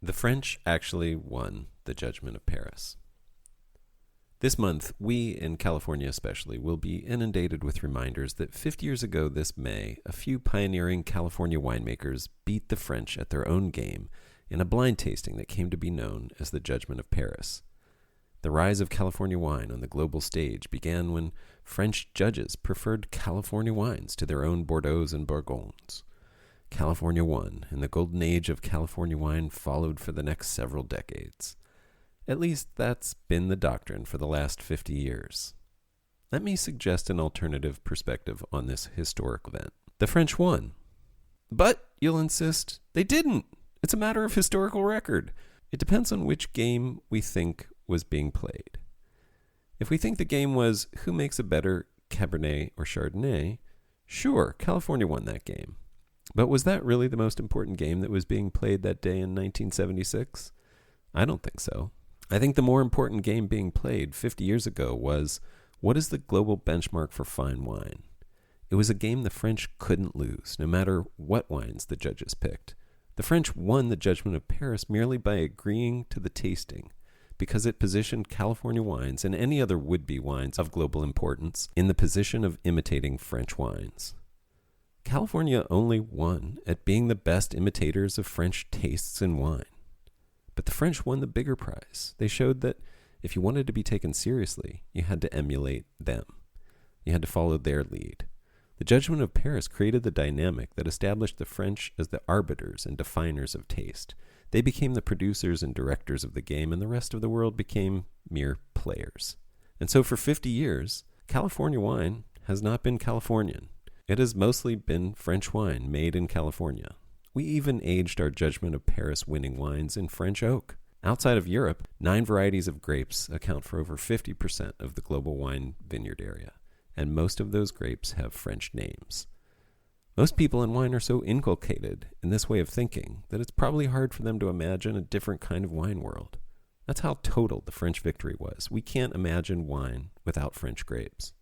The French actually won the Judgement of Paris. This month, we, in California especially, will be inundated with reminders that 50 years ago this May, a few pioneering California winemakers beat the French at their own game in a blind tasting that came to be known as the Judgement of Paris. The rise of California wine on the global stage began when French judges preferred California wines to their own Bordeauxs and Borgognes. California won, and the golden age of California wine followed for the next several decades. At least that's been the doctrine for the last 50 years. Let me suggest an alternative perspective on this historic event. The French won. But, you'll insist, they didn't. It's a matter of historical record. It depends on which game we think was being played. If we think the game was who makes a better Cabernet or Chardonnay, sure, California won that game. But was that really the most important game that was being played that day in 1976? I don't think so. I think the more important game being played 50 years ago was, what is the global benchmark for fine wine? It was a game the French couldn't lose, no matter what wines the judges picked. The French won the Judgement of Paris merely by agreeing to the tasting, because it positioned California wines and any other would-be wines of global importance in the position of imitating French wines. California only won at being the best imitators of French tastes in wine. But the French won the bigger prize. They showed that if you wanted to be taken seriously, you had to emulate them. You had to follow their lead. The Judgement of Paris created the dynamic that established the French as the arbiters and definers of taste. They became the producers and directors of the game, and the rest of the world became mere players. And so for 50 years, California wine has not been Californian. It has mostly been French wine made in California. We even aged our Judgement of Paris winning wines in French oak. Outside of Europe, 9 varieties of grapes account for over 50% of the global wine vineyard area, and most of those grapes have French names. Most people in wine are so inculcated in this way of thinking that it's probably hard for them to imagine a different kind of wine world. That's how total the French victory was. We can't imagine wine without French grapes.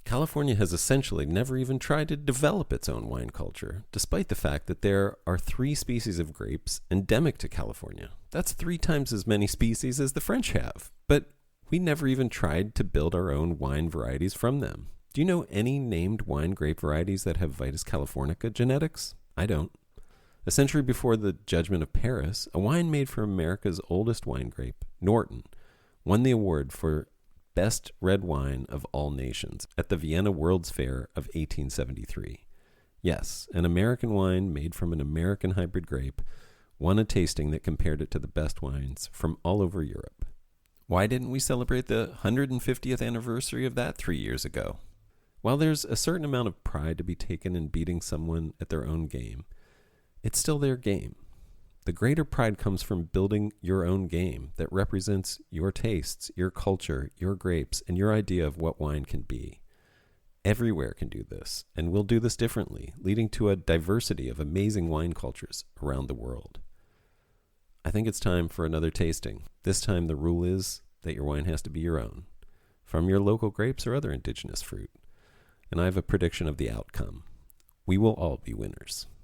California has essentially never even tried to develop its own wine culture, despite the fact that there are 3 species of grapes endemic to California. That's 3 times as many species as the French have. But we never even tried to build our own wine varieties from them. Do you know any named wine grape varieties that have Vitis californica genetics? I don't. A century before the Judgement of Paris, a wine made from America's oldest wine grape, Norton, won the award for Best Red Wine of All Nations at the Vienna World's Fair of 1873. Yes, an American wine made from an American hybrid grape won a tasting that compared it to the best wines from all over Europe. Why didn't we celebrate the 150th anniversary of that 3 years ago? While there's a certain amount of pride to be taken in beating someone at their own game, it's still their game. The greater pride comes from building your own game that represents your tastes, your culture, your grapes, and your idea of what wine can be. Everywhere can do this, and will do this differently, leading to a diversity of amazing wine cultures around the world. I think it's time for another tasting. This time the rule is that your wine has to be your own, from your local grapes or other indigenous fruit. And I have a prediction of the outcome. We will all be winners.